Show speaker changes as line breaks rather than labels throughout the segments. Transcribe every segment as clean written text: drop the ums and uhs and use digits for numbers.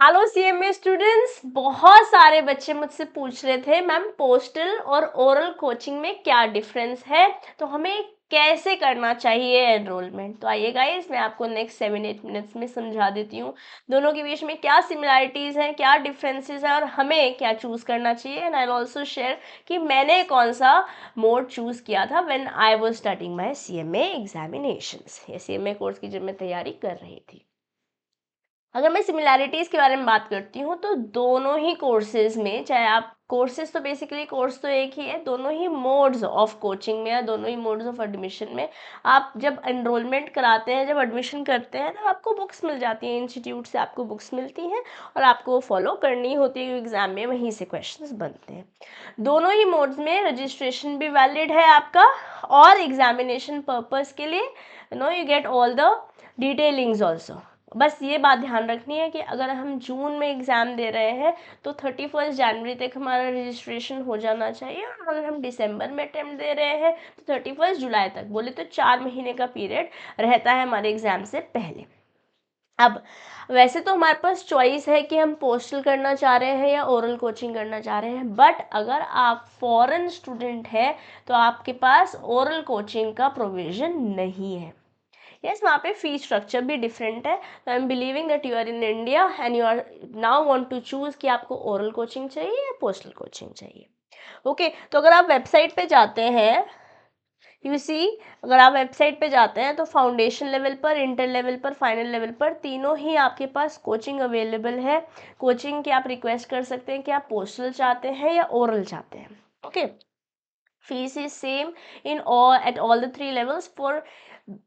Hello CMA students, बहुत सारे बच्चे मुझसे पूछ रहे थे मैम पोस्टल और ओरल कोचिंग में क्या डिफरेंस है, तो हमें कैसे करना चाहिए एनरोलमेंट। तो आइए गाइस, मैं आपको नेक्स्ट 7-8 मिनट्स में समझा देती हूँ दोनों के बीच में क्या सिमिलरिटीज़ हैं, क्या डिफरेंसेस हैं और हमें क्या चूज़ करना चाहिए। And I will also share कि मैंने कौन सा मोड चूज़ किया था when I was studying my CMA examinations, या सीएमए कोर्स की जब मैं तैयारी कर रही थी। अगर मैं सिमिलैरिटीज़ के बारे में बात करती हूँ तो दोनों ही कोर्सेज़ में, चाहे आप कोर्सेज़ तो बेसिकली कोर्स तो एक ही है, दोनों ही मोड्स ऑफ कोचिंग में या दोनों ही मोड्स ऑफ एडमिशन में आप जब एनरोलमेंट कराते हैं, जब एडमिशन करते हैं, तो आपको बुक्स मिल जाती हैं, इंस्टीट्यूट से आपको बुक्स मिलती हैं और आपको फॉलो करनी होती है, एग्ज़ाम में वहीं से क्वेश्चंस बनते हैं। दोनों ही मोड्स में रजिस्ट्रेशन भी वैलिड है आपका, और एग्जामिनेशन पर्पज़ के लिए you get all the detailings also. बस ये बात ध्यान रखनी है कि अगर हम जून में एग्ज़ाम दे रहे हैं तो 31 जनवरी तक हमारा रजिस्ट्रेशन हो जाना चाहिए, और अगर हम दिसंबर में अटेम्प्ट दे रहे हैं तो 31 जुलाई तक, बोले तो 4 महीने का पीरियड रहता है हमारे एग्ज़ाम से पहले। अब वैसे तो हमारे पास चॉइस है कि हम पोस्टल करना चाह रहे हैं या ओरल कोचिंग करना चाह रहे हैं, बट अगर आप फॉरेन स्टूडेंट हैं तो आपके पास ओरल कोचिंग का प्रोविज़न नहीं है। यस, वहाँ पे फी स्ट्रक्चर भी डिफरेंट है। तो I am believing that you are in India and you are now want to choose कि आपको ओरल कोचिंग चाहिए या पोस्टल कोचिंग चाहिए। ओके, तो अगर आप वेबसाइट पे जाते हैं, यू सी, अगर आप वेबसाइट पे जाते हैं तो फाउंडेशन लेवल पर, इंटर लेवल पर, फाइनल लेवल पर तीनों ही आपके पास कोचिंग अवेलेबल है। कोचिंग की आप रिक्वेस्ट कर सकते हैं कि आप पोस्टल चाहते हैं या ओरल चाहते हैं। Okay, fees is same in all at all the three levels for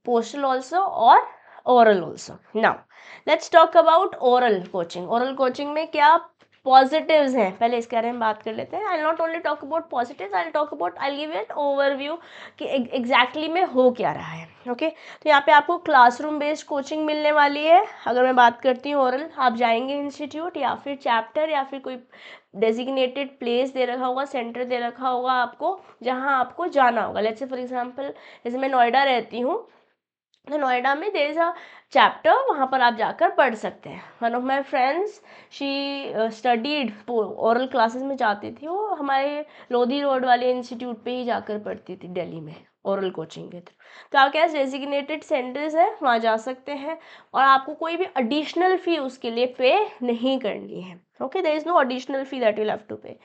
postal also or oral also. Now let's talk about oral coaching. Oral coaching में क्या पॉजिटिव्स हैं, पहले इसके बारे में बात कर लेते हैं। I not only talk about positives, I talk about, I give an overview कि एग्जैक्टली में हो क्या रहा है। ओके, तो यहाँ पे आपको क्लासरूम बेस्ड कोचिंग मिलने वाली है। अगर मैं बात करती हूँ ओरल, आप जाएंगे इंस्टीट्यूट या फिर चैप्टर या फिर कोई डेजिग्नेटेड प्लेस दे रखा होगा, सेंटर दे रखा होगा आपको, जहाँ आपको जाना होगा। लेट्स से फॉर एग्जांपल, जैसे मैं नोएडा रहती हूँ तो नोएडा में देयर इज़ अ चैप्टर, वहाँ पर आप जाकर पढ़ सकते हैं। One of my friends, she studied oral classes में जाती थी, वो हमारे लोधी रोड वाले इंस्टीट्यूट पे ही जाकर पढ़ती थी दिल्ली में, ओरल कोचिंग के थ्रू। तो आपके पास डेजिग्नेटेड सेंटर्स है, वहाँ जा सकते हैं और आपको कोई भी एडिशनल फ़ी उसके लिए पे नहीं करनी है। Okay, there is no additional fee that you have to pay.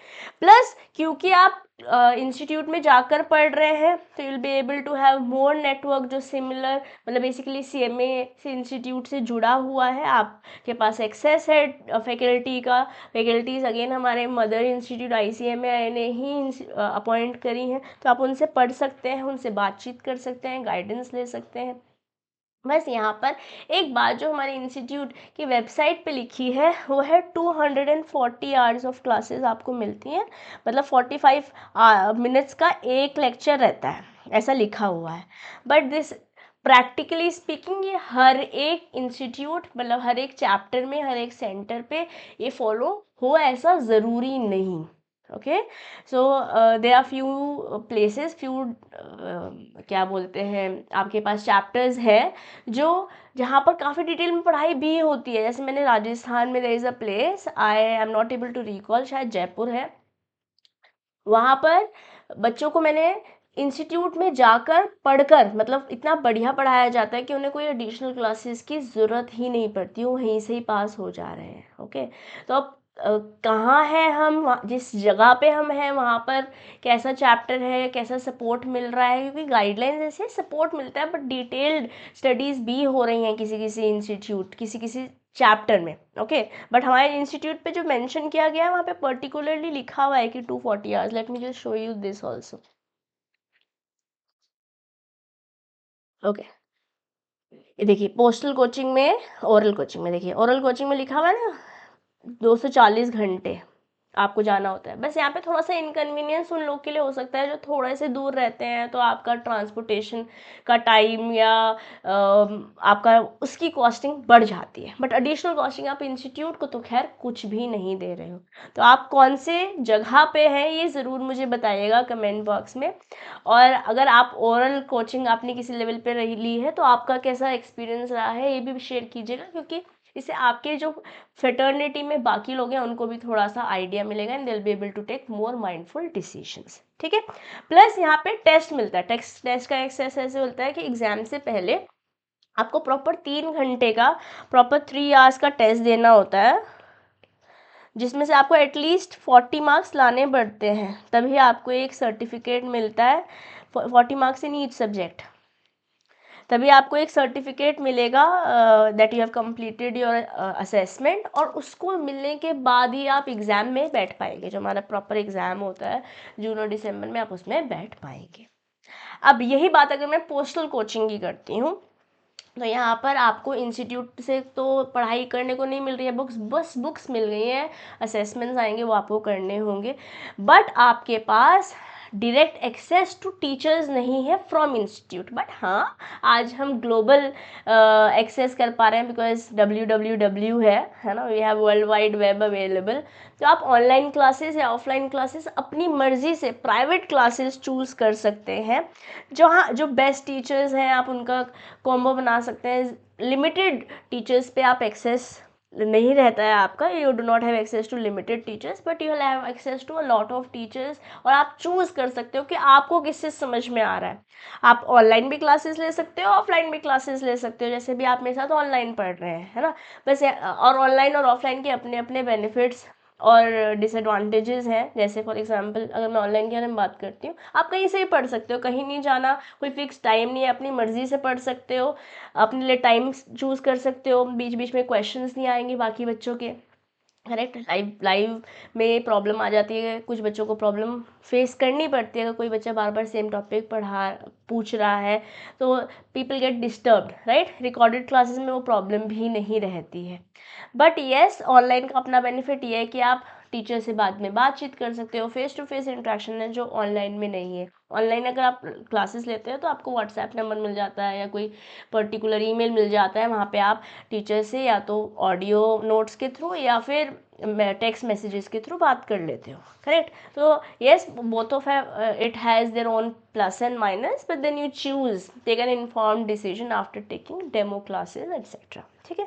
Plus क्योंकि आप इंस्टीट्यूट में जाकर पढ़ रहे हैं तो you will be able to have more network जो सिमिलर, मतलब बेसिकली सीएमए से इंस्टीट्यूट से जुड़ा हुआ है, आपके पास एक्सेस है फैकल्टी का। फैकल्टीज़ अगेन हमारे मदर इंस्टीट्यूट आईसीएमए ने ही अपॉइंट करी हैं, तो आप उनसे पढ़ सकते हैं, उनसे बातचीत कर सकते हैं, गाइडेंस ले सकते हैं। बस यहाँ पर एक बात जो हमारे इंस्टीट्यूट की वेबसाइट पे लिखी है वो है 240 आवर्स ऑफ क्लासेस आपको मिलती हैं, मतलब 45 मिनट्स का एक लेक्चर रहता है, ऐसा लिखा हुआ है। बट दिस प्रैक्टिकली स्पीकिंग ये हर एक इंस्टीट्यूट, मतलब हर एक चैप्टर में, हर एक सेंटर पे ये फॉलो हो ऐसा ज़रूरी नहीं। Okay, so there are few places, few क्या बोलते हैं, आपके पास चैप्टर्स है जो, जहाँ पर काफ़ी डिटेल में पढ़ाई भी होती है। जैसे मैंने राजस्थान में, there is a place, I am not able to recall, शायद जयपुर है, वहाँ पर बच्चों को मैंने इंस्टीट्यूट में जाकर पढ़कर, मतलब इतना बढ़िया पढ़ाया जाता है कि उन्हें कोई एडिशनल क्लासेस की ज़रूरत ही नहीं पड़ती, वो वहीं से ही पास हो जा रहे हैं। ओके, तो अब कहाँ है हम, जिस जगह पे हम हैं वहाँ पर कैसा चैप्टर है, कैसा सपोर्ट मिल रहा है, क्योंकि गाइडलाइंस ऐसे सपोर्ट मिलता है बट डिटेल्ड स्टडीज़ भी हो रही हैं किसी किसी इंस्टीट्यूट, किसी किसी चैप्टर में। ओके, बट हमारे इंस्टीट्यूट पे जो मेंशन किया गया है वहाँ पे पर्टिकुलरली लिखा हुआ है कि 240 hours. Let me just show you this also. Okay, ये देखिए, पोस्टल कोचिंग में, ओरल कोचिंग में, देखिए ओरल कोचिंग में लिखा हुआ है ना 240 घंटे आपको जाना होता है। बस यहाँ पे थोड़ा सा इनकन्वीनियंस उन लोग के लिए हो सकता है जो थोड़े से दूर रहते हैं, तो आपका ट्रांसपोर्टेशन का टाइम या आपका उसकी कॉस्टिंग बढ़ जाती है, बट एडिशनल कॉस्टिंग आप इंस्टीट्यूट को तो खैर कुछ भी नहीं दे रहे हो। तो आप कौन से जगह पे हैं ये ज़रूर मुझे बताइएगा कमेंट बॉक्स में। और अगर आप ओरल कोचिंग आपने किसी लेवल पे रही ली है तो आपका कैसा एक्सपीरियंस रहा है ये भी शेयर कीजिएगा, क्योंकि इससे आपके जो फ्रेटर्निटी में बाकी लोग हैं उनको भी थोड़ा सा आइडिया मिलेगा and they will be able to take more mindful decisions, ठीक है। प्लस यहाँ पे टेस्ट मिलता है। टेस्ट का एक्सेस ऐसे होता है कि एग्जाम से पहले आपको प्रॉपर 3 घंटे का, प्रॉपर 3 आवर्स का टेस्ट देना होता है, जिसमें से आपको एटलीस्ट 40 मार्क्स लाने पड़ते हैं, तभी आपको एक सर्टिफिकेट मिलता है। 40 मार्क्स इन ईच सब्जेक्ट, तभी आपको एक सर्टिफिकेट मिलेगा that you have completed your assessment, और उसको मिलने के बाद ही आप एग्ज़ाम में बैठ पाएंगे। जो हमारा प्रॉपर एग्ज़ाम होता है जून और दिसंबर में, आप उसमें बैठ पाएंगे। अब यही बात अगर मैं पोस्टल कोचिंग की करती हूँ, तो यहाँ पर आपको इंस्टीट्यूट से तो पढ़ाई करने को नहीं मिल रही है, बस बुक्स मिल गई हैं, असेसमेंट्स आएंगे वो आपको करने होंगे, बट आपके पास डायरेक्ट एक्सेस टू टीचर्स नहीं है फ्रॉम इंस्टीट्यूट। बट हाँ, आज हम ग्लोबल एक्सेस कर पा रहे हैं बिकॉज www है ना, we have world wide web available. तो आप ऑनलाइन क्लासेस या ऑफलाइन क्लासेस अपनी मर्जी से प्राइवेट क्लासेस चूज़ कर सकते हैं, जो बेस्ट टीचर्स हैं आप उनका कॉम्बो बना सकते हैं। लिमिटेड टीचर्स पे आप एक्सेस नहीं रहता है आपका, you do not have access to limited teachers, but you have access to a lot of teachers, और आप चूज़ कर सकते हो कि आपको किससे समझ में आ रहा है। आप ऑनलाइन भी क्लासेस ले सकते हो, ऑफलाइन भी क्लासेस ले सकते हो, जैसे भी आप मेरे साथ ऑनलाइन पढ़ रहे हैं, है ना। बस और ऑनलाइन और ऑफलाइन के अपने अपने बेनिफिट्स और डिसएडवांटेजेस हैं। जैसे फॉर एग्जांपल अगर मैं ऑनलाइन की बारे में बात करती हूँ, आप कहीं से ही पढ़ सकते हो, कहीं नहीं जाना, कोई फिक्स टाइम नहीं है, अपनी मर्जी से पढ़ सकते हो, अपने लिए टाइम चूज़ कर सकते हो, बीच बीच में क्वेश्चंस नहीं आएंगे बाकी बच्चों के, करेक्ट। लाइव में प्रॉब्लम आ जाती है, कुछ बच्चों को प्रॉब्लम फेस करनी पड़ती है, अगर कोई बच्चा बार बार सेम टॉपिक पूछ रहा है तो people get disturbed, right. Recorded classes में वो प्रॉब्लम भी नहीं रहती है। बट येस, ऑनलाइन का अपना बेनिफिट ये है कि आप टीचर से बाद में बातचीत कर सकते हो, फेस टू फेस इंटरेक्शन है जो ऑनलाइन में नहीं है। ऑनलाइन अगर आप क्लासेस लेते हो तो आपको व्हाट्सएप नंबर मिल जाता है या कोई पर्टिकुलर ईमेल मिल जाता है, वहाँ पे आप टीचर से या तो ऑडियो नोट्स के थ्रू या फिर टेक्स्ट मैसेजेस के थ्रू बात कर लेते हो, करेक्ट। तो yes, both of it has their own plus and minus, but then you choose take an informed decision after taking demo classes etcetera, ठीक है।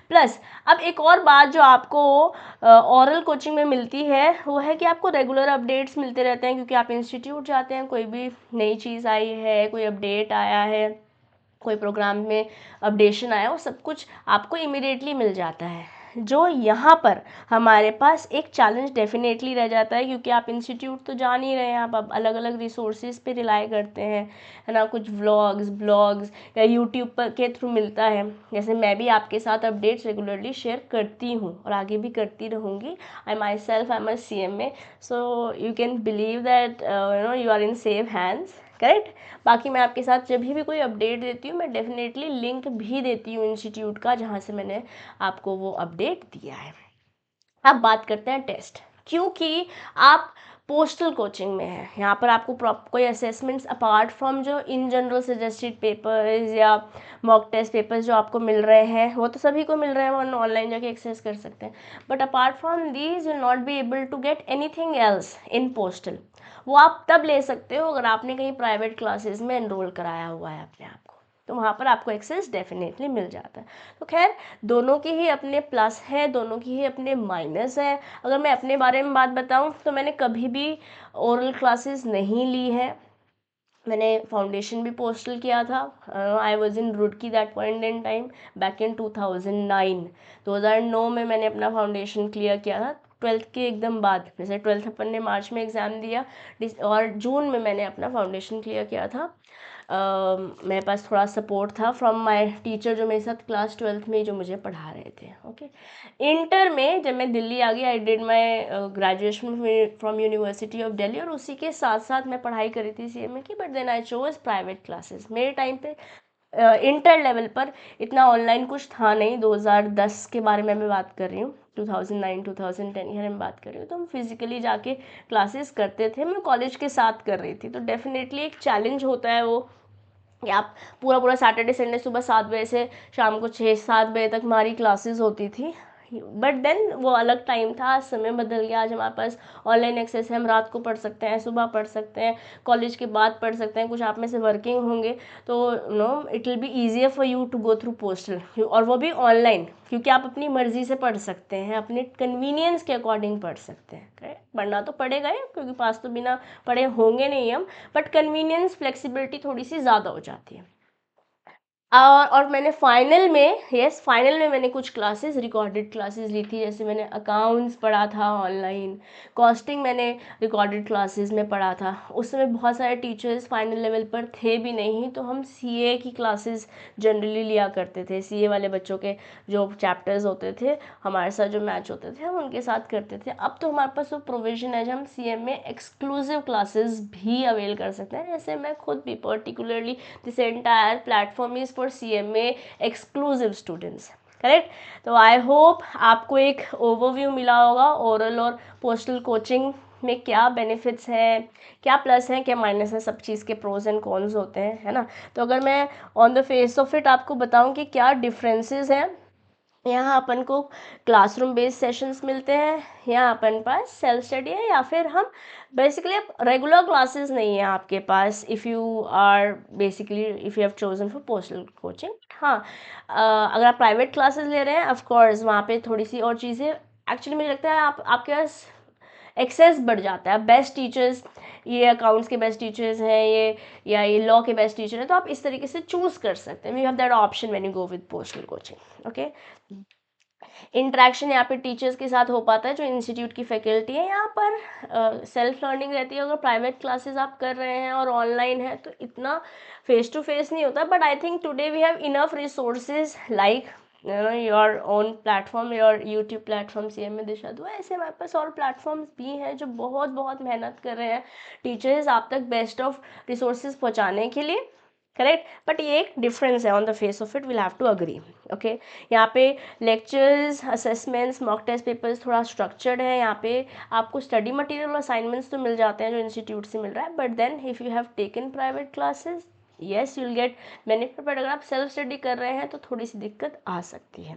प्लस अब एक और बात जो आपको ओरल कोचिंग में मिलती है वो है कि आपको रेगुलर अपडेट्स मिलते रहते हैं, क्योंकि आप इंस्टीट्यूट जाते हैं, कोई भी नई चीज़ आई है, कोई अपडेट आया है, कोई प्रोग्राम में अपडेशन आया, वो सब कुछ आपको इमीडिएटली मिल जाता है। जो यहाँ पर हमारे पास एक चैलेंज डेफिनेटली रह जाता है, क्योंकि आप इंस्टीट्यूट तो जा नहीं रहे हैं, आप अब अलग अलग रिसोर्सेज पे रिलाई करते हैं, है ना। कुछ व्लॉग्स ब्लॉग्स या यूट्यूब पर के थ्रू मिलता है, जैसे मैं भी आपके साथ अपडेट्स रेगुलरली शेयर करती हूँ और आगे भी करती रहूँगी। I myself I am a CMA, so you can believe that you are in safe hands, correct. बाकी मैं आपके साथ जब भी कोई अपडेट देती हूँ मैं डेफिनेटली लिंक भी देती हूँ इंस्टीट्यूट का जहाँ से मैंने आपको वो अपडेट दिया है। अब बात करते हैं टेस्ट, क्योंकि आप पोस्टल कोचिंग में है, यहाँ पर आपको कोई असेसमेंट्स अपार्ट फ्रॉम जो इन जनरल सजेस्टेड पेपर्स या मॉक टेस्ट पेपर्स जो आपको मिल रहे हैं वो तो सभी को मिल रहे हैं, वो ऑनलाइन जाके एक्सेस कर सकते हैं, but apart from these you not be able to get anything else in postal. वो आप तब ले सकते हो अगर आपने कहीं प्राइवेट क्लासेस में एनरोल कराया हुआ है अपने आप को, तो वहाँ पर आपको एक्सेस डेफिनेटली मिल जाता है। तो खैर, दोनों के ही अपने प्लस है, दोनों की ही अपने माइनस है। अगर मैं अपने बारे में बात बताऊँ तो मैंने कभी भी ओरल क्लासेस नहीं ली है, मैंने फाउंडेशन भी पोस्टल किया था। I was in Roorkee that point in time back in 2009 में मैंने अपना फाउंडेशन क्लियर किया था, 12th के एकदम बाद। जैसे 12th अपन ने मार्च में एग्ज़ाम दिया और जून में मैंने अपना फाउंडेशन क्लियर किया था। मेरे पास थोड़ा सपोर्ट था फ्रॉम माय टीचर जो मेरे साथ क्लास 12th में जो मुझे पढ़ा रहे थे, ओके। इंटर में जब मैं दिल्ली आ गई, I did my graduation from university of Delhi, और उसी के साथ साथ मैं पढ़ाई करी थी CMA की, but then I chose private classes. मेरे टाइम पे इंटर लेवल पर इतना ऑनलाइन कुछ था नहीं, 2010 के बारे में मैं बात कर रही हूँ, 2009 2010 की मैं बात कर रही हूँ। तो हम फिजिकली जाके क्लासेस करते थे, मैं कॉलेज के साथ कर रही थी, तो डेफिनेटली एक चैलेंज होता है वो कि आप पूरा पूरा सैटरडे संडे सुबह 7 बजे से शाम को 6-7 बजे तक हमारी क्लासेस होती थी। बट देन वो अलग टाइम था, समय बदल गया। आज हमारे पास ऑनलाइन एक्सेस है, हम रात को पढ़ सकते हैं, सुबह पढ़ सकते हैं, कॉलेज के बाद पढ़ सकते हैं। कुछ आप में से वर्किंग होंगे तो it will be easier for you to go through postal, और वो भी ऑनलाइन, क्योंकि आप अपनी मर्जी से पढ़ सकते हैं, अपने कन्वीनियंस के अकॉर्डिंग पढ़ सकते हैं। पढ़ना तो पड़ेगा ही, क्योंकि पास तो बिना पढ़े होंगे नहीं हम, बट कन्वीनियंस फ्लेक्सिबिलिटी थोड़ी सी ज़्यादा हो जाती है। और मैंने फाइनल में मैंने कुछ क्लासेस, रिकॉर्डेड क्लासेस ली थी। जैसे मैंने अकाउंट्स पढ़ा था ऑनलाइन, कॉस्टिंग मैंने रिकॉर्डेड क्लासेस में पढ़ा था। उस समय बहुत सारे टीचर्स फाइनल लेवल पर थे भी नहीं, तो हम सीए की क्लासेस जनरली लिया करते थे। सीए वाले बच्चों के जो चैप्टर्स होते थे हमारे साथ जो मैच होते थे, हम उनके साथ करते थे। अब तो हमारे पास वो प्रोविज़न है जब हम सीए में एक्सक्लूसिव क्लासेस भी अवेल कर सकते हैं। जैसे मैं खुद भी particularly, this entire platform is for CMA exclusive students, correct. तो आई होप आपको एक ओवरव्यू मिला होगा ओरल और पोस्टल कोचिंग में क्या बेनिफिट्स हैं, क्या प्लस हैं, क्या माइनस हैं, सब चीज़ के प्रोज एंड कॉन्स होते हैं, है ना। तो अगर मैं on the face of it आपको बताऊं कि क्या डिफरेंसेस हैं, यहाँ अपन को क्लासरूम बेस्ड सेशंस मिलते हैं, यहाँ अपन पास सेल्फ स्टडी है, या फिर हम बेसिकली रेगुलर क्लासेस नहीं है आपके पास if you are basically if you have chosen for postal coaching. हाँ, अगर आप प्राइवेट क्लासेस ले रहे हैं ऑफ कोर्स वहाँ पे थोड़ी सी और चीज़ें, एक्चुअली मुझे लगता है आपके पास एक्सेस बढ़ जाता है। बेस्ट टीचर्स, ये अकाउंट्स के बेस्ट टीचर्स हैं, ये लॉ के बेस्ट टीचर हैं, तो आप इस तरीके से चूज़ कर सकते हैं। You have that option when you go with postal coaching. Okay, interaction यहाँ पे टीचर्स के साथ हो पाता है, जो इंस्टीट्यूट की फैकल्टी है। यहाँ पर सेल्फ लर्निंग रहती है। अगर प्राइवेट क्लासेस आप कर रहे हैं और ऑनलाइन है तो इतना फेस टू फेस नहीं होता, but I think today we have enough resources like your own platform, your YouTube platform CMA Disha Dua. ऐसे हमारे पास और प्लेटफॉर्म्स भी हैं जो बहुत बहुत मेहनत कर रहे हैं टीचर्स आप तक बेस्ट ऑफ रिसोर्सेज पहुँचाने के लिए, करेक्ट। बट ये एक डिफरेंस है, on the face of it will have to agree. Okay, यहाँ पे lectures, assessments, mock test papers थोड़ा स्ट्रक्चर्ड है। यहाँ पे आपको स्टडी मटेरियल और असाइनमेंट्स तो मिल जाते हैं जो इंस्टीट्यूट से मिल रहा है, but then if you have taken private classes, yes you will get benefit. But अगर आप सेल्फ स्टडी कर रहे हैं तो थोड़ी सी दिक्कत आ सकती है।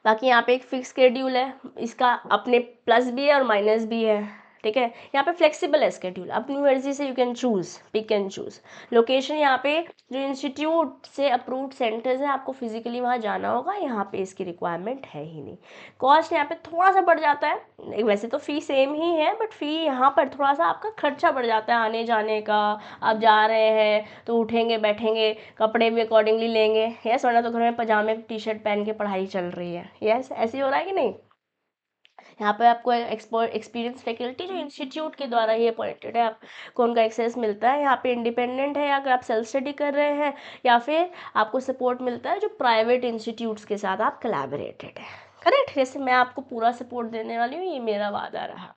बाकी यहाँ पे एक फिक्स शेड्यूल है, इसका अपने प्लस भी है और माइनस भी है, ठीक है। यहाँ पे फ्लेक्सिबल है स्केड्यूल, अपनी मर्जी से you can choose, pick and choose. Location यहाँ पे जो इंस्टीट्यूट से अप्रूव्ड सेंटर्स हैं, आपको फिजिकली वहाँ जाना होगा, यहाँ पे इसकी रिक्वायरमेंट है ही नहीं। कॉस्ट यहाँ पे थोड़ा सा बढ़ जाता है, वैसे तो फ़ी सेम ही है, बट फ़ी यहाँ पर थोड़ा सा आपका खर्चा बढ़ जाता है आने जाने का। आप जा रहे हैं तो उठेंगे बैठेंगे, कपड़े भी अकॉर्डिंगली लेंगे, यस, वरना तो घर में पजामे टी शर्ट पहन के पढ़ाई चल रही है, यस, ऐसे ही हो रहा है कि नहीं। यहाँ पे आपको एक्सपीरियंस फैकल्टी जो इंस्टीट्यूट के द्वारा ही अपॉइंटेड है, आपको उनका एक्सेस मिलता है। यहाँ पे इंडिपेंडेंट है अगर आप सेल्फ स्टडी कर रहे हैं, या फिर आपको सपोर्ट मिलता है जो प्राइवेट इंस्टीट्यूट्स के साथ आप कोलैबोरेटेड है, करेक्ट। जैसे मैं आपको पूरा सपोर्ट देने वाली हूँ, ये मेरा वादा रहा।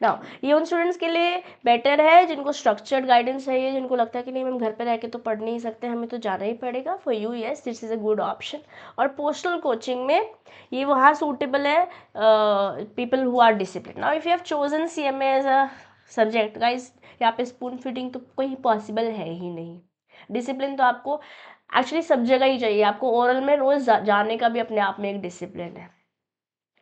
नाउ ये उन स्टूडेंट्स के लिए बेटर है जिनको स्ट्रक्चर्ड गाइडेंस चाहिए, जिनको लगता है कि नहीं हम घर पे रह के तो पढ़ नहीं सकते, हमें तो जाना ही पड़ेगा। For you yes this is a good option. और पोस्टल कोचिंग में ये वहाँ सूटेबल है people who are discipline. Now if you have chosen CMA as a subject guys, यहाँ पे स्पून फीडिंग तो कोई पॉसिबल है ही नहीं। डिसिप्लिन तो आपको एक्चुअली सब जगह ही चाहिए। आपको ओरल में रोज़ जाने का भी अपने आप में एक डिसिप्लिन है,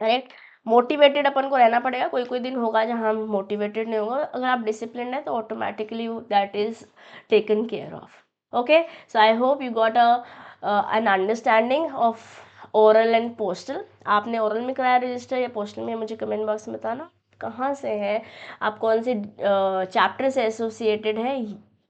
राइट। मोटिवेटेड अपन को रहना पड़ेगा, कोई कोई दिन होगा जहाँ हम मोटिवेटेड नहीं होगा। अगर आप डिसिप्लिन है तो automatically that is taken care of. Okay, so I hope you got an understanding of oral and postal. आपने ओरल में कराया रजिस्टर या पोस्टल में, मुझे कमेंट बॉक्स में बताना कहाँ से है, आप कौन से चैप्टर से एसोसिएटेड है,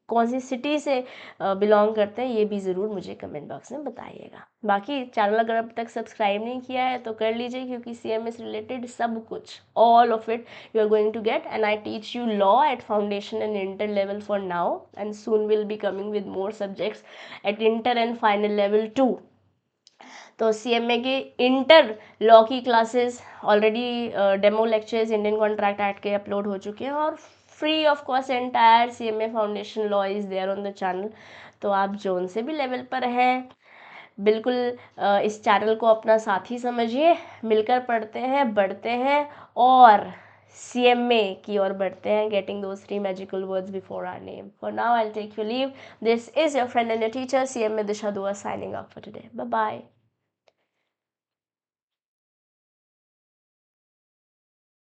कौन सी सिटी से बिलोंग करते हैं, ये भी ज़रूर मुझे कमेंट बॉक्स में बताइएगा। बाकी चैनल अगर अब तक सब्सक्राइब नहीं किया है तो कर लीजिए, क्योंकि CMA से रिलेटेड सब कुछ, all of it you are going to get. And I teach you law at foundation and inter level for now, and soon will be coming with more subjects at inter and final level 2। तो CMA की inter law की classes already demo lectures Indian contract act के upload हो चुके हैं, और free of cost entire CMA foundation law is there on the channel. तो आप जोन से भी लेवल पर हैं, बिल्कुल इस चैनल को अपना साथी समझिए, मिलकर पढ़ते हैं, बढ़ते हैं, और CMA की ओर बढ़ते हैं, getting those 3 magical words before our name. For now I will take you leave. This is your friend and your teacher CMA Disha Dua, signing off for today. Bye bye.